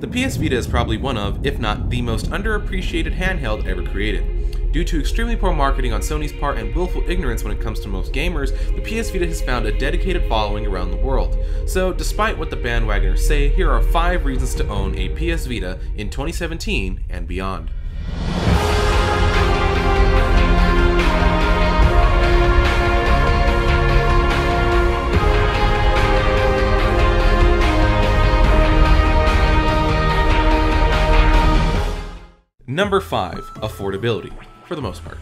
The PS Vita is probably one of, if not the most underappreciated handheld ever created. Due to extremely poor marketing on Sony's part and willful ignorance when it comes to most gamers, the PS Vita has found a dedicated following around the world. So, despite what the bandwagoners say, here are 5 reasons to own a PS Vita in 2017 and beyond. Number 5. Affordability. For the most part.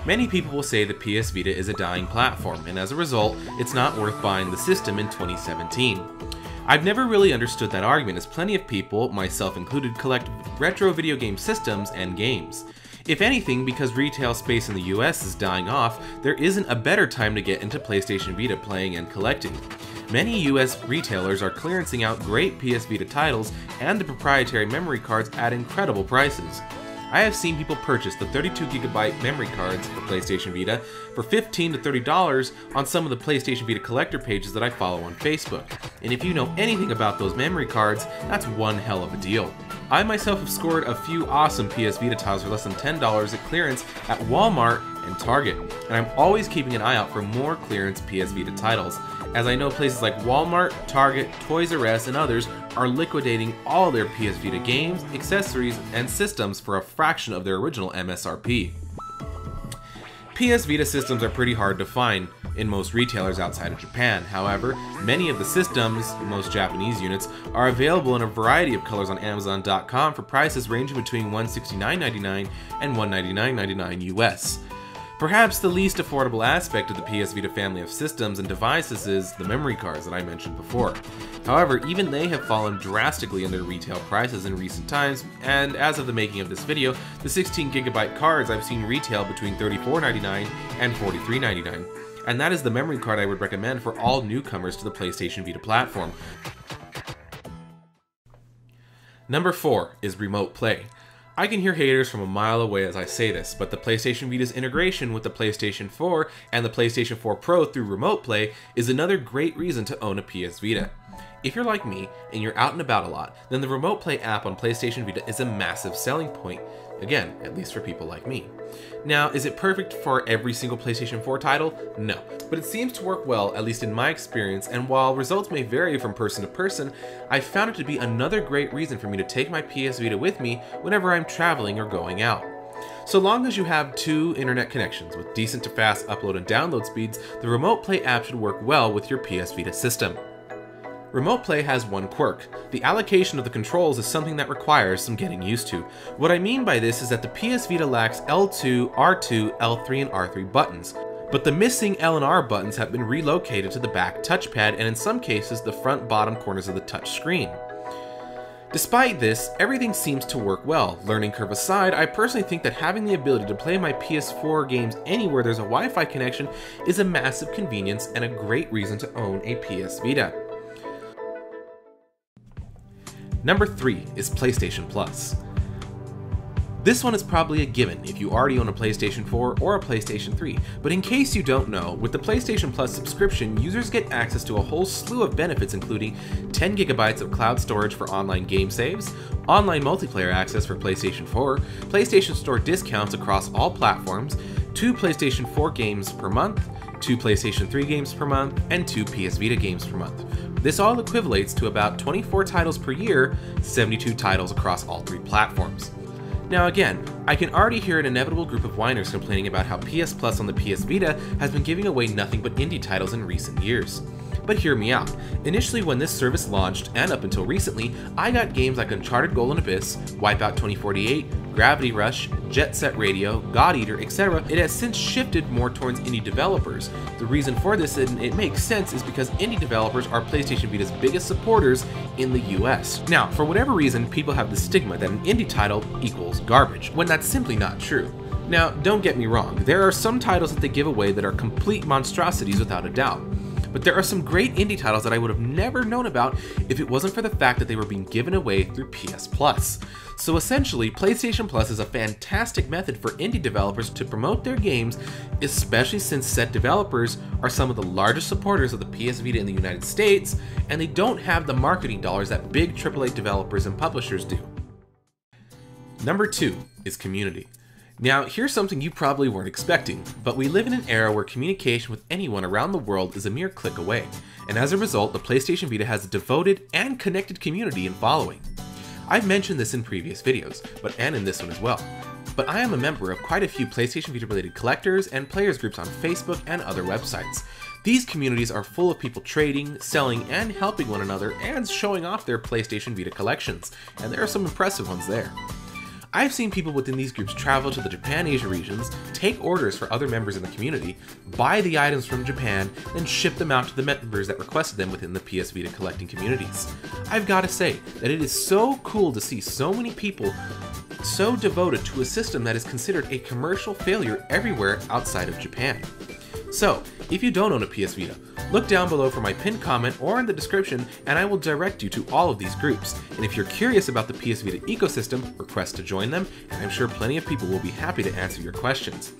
Many people will say the PS Vita is a dying platform, and as a result, it's not worth buying the system in 2017. I've never really understood that argument, as plenty of people, myself included, collect retro video game systems and games. If anything, because retail space in the US is dying off, there isn't a better time to get into PlayStation Vita playing and collecting. Many US retailers are clearancing out great PS Vita titles and the proprietary memory cards at incredible prices. I have seen people purchase the 32GB memory cards for PlayStation Vita for $15 to $30 on some of the PlayStation Vita collector pages that I follow on Facebook. And if you know anything about those memory cards, that's one hell of a deal. I myself have scored a few awesome PS Vita titles for less than $10 at clearance at Walmart and Target, and I'm always keeping an eye out for more clearance PS Vita titles, as I know places like Walmart, Target, Toys R Us, and others are liquidating all their PS Vita games, accessories, and systems for a fraction of their original MSRP. PS Vita systems are pretty hard to find in most retailers outside of Japan. However, many of the systems, most Japanese units, are available in a variety of colors on Amazon.com for prices ranging between $169.99 and $199.99 US. Perhaps the least affordable aspect of the PS Vita family of systems and devices is the memory cards that I mentioned before. However, even they have fallen drastically in their retail prices in recent times, and as of the making of this video, the 16GB cards I've seen retail between $34.99 and $43.99. And that is the memory card I would recommend for all newcomers to the PlayStation Vita platform. Number 4 is Remote Play. I can hear haters from a mile away as I say this, but the PlayStation Vita's integration with the PlayStation 4 and the PlayStation 4 Pro through Remote Play is another great reason to own a PS Vita. If you're like me, and you're out and about a lot, then the Remote Play app on PlayStation Vita is a massive selling point. Again, at least for people like me. Now, is it perfect for every single PlayStation 4 title? No, but it seems to work well, at least in my experience, and while results may vary from person to person, I found it to be another great reason for me to take my PS Vita with me whenever I'm traveling or going out. So long as you have 2 internet connections with decent to fast upload and download speeds, the Remote Play app should work well with your PS Vita system. Remote Play has one quirk. The allocation of the controls is something that requires some getting used to. What I mean by this is that the PS Vita lacks L2, R2, L3, and R3 buttons, but the missing L and R buttons have been relocated to the back touchpad and in some cases the front bottom corners of the touch screen. Despite this, everything seems to work well. Learning curve aside, I personally think that having the ability to play my PS4 games anywhere there's a Wi-Fi connection is a massive convenience and a great reason to own a PS Vita. Number 3 is PlayStation Plus. This one is probably a given if you already own a PlayStation 4 or a PlayStation 3, but in case you don't know, with the PlayStation Plus subscription, users get access to a whole slew of benefits including 10GB of cloud storage for online game saves, online multiplayer access for PlayStation 4, PlayStation Store discounts across all platforms, 2 PlayStation 4 games per month, 2 PlayStation 3 games per month, and 2 PS Vita games per month. This all equivalates to about 24 titles per year, 72 titles across all 3 platforms. Now again, I can already hear an inevitable group of whiners complaining about how PS Plus on the PS Vita has been giving away nothing but indie titles in recent years. But hear me out. Initially when this service launched, and up until recently, I got games like Uncharted Golden Abyss, Wipeout 2048, Gravity Rush, Jet Set Radio, God Eater, etc. It has since shifted more towards indie developers. The reason for this, and it makes sense, is because indie developers are PlayStation Vita's biggest supporters in the US. Now, for whatever reason, people have the stigma that an indie title equals garbage, when that's simply not true. Now, don't get me wrong, there are some titles that they give away that are complete monstrosities without a doubt. But there are some great indie titles that I would have never known about if it wasn't for the fact that they were being given away through PS Plus. So essentially, PlayStation Plus is a fantastic method for indie developers to promote their games, especially since said developers are some of the largest supporters of the PS Vita in the United States, and they don't have the marketing dollars that big AAA developers and publishers do. Number 2 is community. Now, here's something you probably weren't expecting, but we live in an era where communication with anyone around the world is a mere click away, and as a result, the PlayStation Vita has a devoted and connected community and following. I've mentioned this in previous videos, and in this one as well, but I am a member of quite a few PlayStation Vita related collectors and players groups on Facebook and other websites. These communities are full of people trading, selling, and helping one another and showing off their PlayStation Vita collections, and there are some impressive ones there. I've seen people within these groups travel to the Japan-Asia regions, take orders for other members in the community, buy the items from Japan, and ship them out to the members that requested them within the PS Vita collecting communities. I've got to say that it is so cool to see so many people so devoted to a system that is considered a commercial failure everywhere outside of Japan. So, if you don't own a PS Vita, look down below for my pinned comment or in the description and I will direct you to all of these groups. And if you're curious about the PS Vita ecosystem, request to join them, and I'm sure plenty of people will be happy to answer your questions.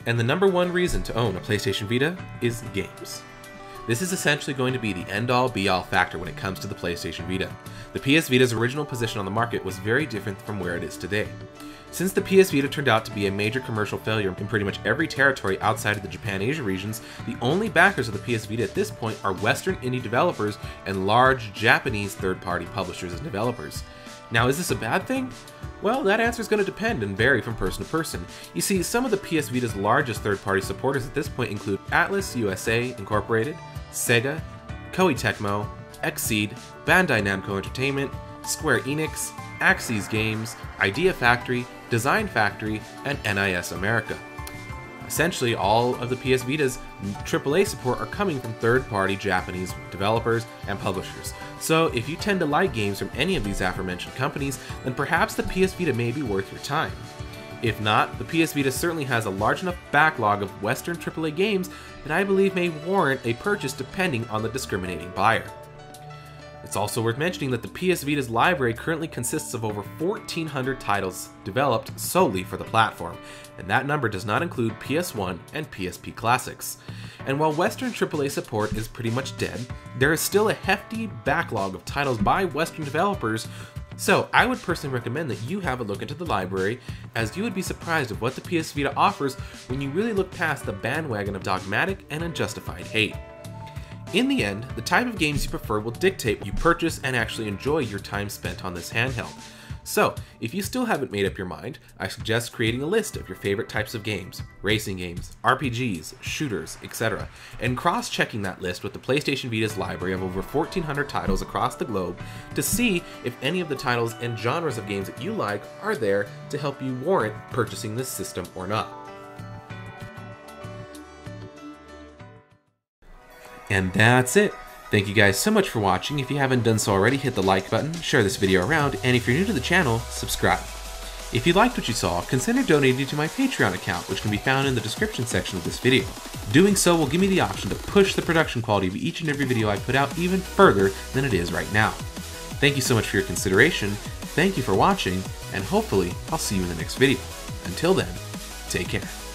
And the number one reason to own a PlayStation Vita is games. This is essentially going to be the end-all be-all factor when it comes to the PlayStation Vita. The PS Vita's original position on the market was very different from where it is today. Since the PS Vita turned out to be a major commercial failure in pretty much every territory outside of the Japan-Asia regions, the only backers of the PS Vita at this point are Western indie developers and large Japanese third-party publishers and developers. Now, is this a bad thing? Well, that answer is going to depend and vary from person to person. You see, some of the PS Vita's largest third-party supporters at this point include Atlas USA Incorporated, Sega, Koei Tecmo, Xseed, Bandai Namco Entertainment, Square Enix, Axis Games, Idea Factory, Design Factory, and NIS America. Essentially, all of the PS Vita's AAA support are coming from third-party Japanese developers and publishers. So if you tend to like games from any of these aforementioned companies, then perhaps the PS Vita may be worth your time. If not, the PS Vita certainly has a large enough backlog of Western AAA games that I believe may warrant a purchase depending on the discriminating buyer. It's also worth mentioning that the PS Vita's library currently consists of over 1,400 titles developed solely for the platform, and that number does not include PS1 and PSP classics. And while Western AAA support is pretty much dead, there is still a hefty backlog of titles by Western developers, so I would personally recommend that you have a look into the library, as you would be surprised at what the PS Vita offers when you really look past the bandwagon of dogmatic and unjustified hate. In the end, the type of games you prefer will dictate what you purchase and actually enjoy your time spent on this handheld. So, if you still haven't made up your mind, I suggest creating a list of your favorite types of games, racing games, RPGs, shooters, etc., and cross-checking that list with the PlayStation Vita's library of over 1,400 titles across the globe to see if any of the titles and genres of games that you like are there to help you warrant purchasing this system or not. And that's it. Thank you guys so much for watching. If you haven't done so already, hit the like button, share this video around, and if you're new to the channel, subscribe. If you liked what you saw, consider donating to my Patreon account, which can be found in the description section of this video. Doing so will give me the option to push the production quality of each and every video I put out even further than it is right now. Thank you so much for your consideration, thank you for watching, and hopefully I'll see you in the next video. Until then, take care.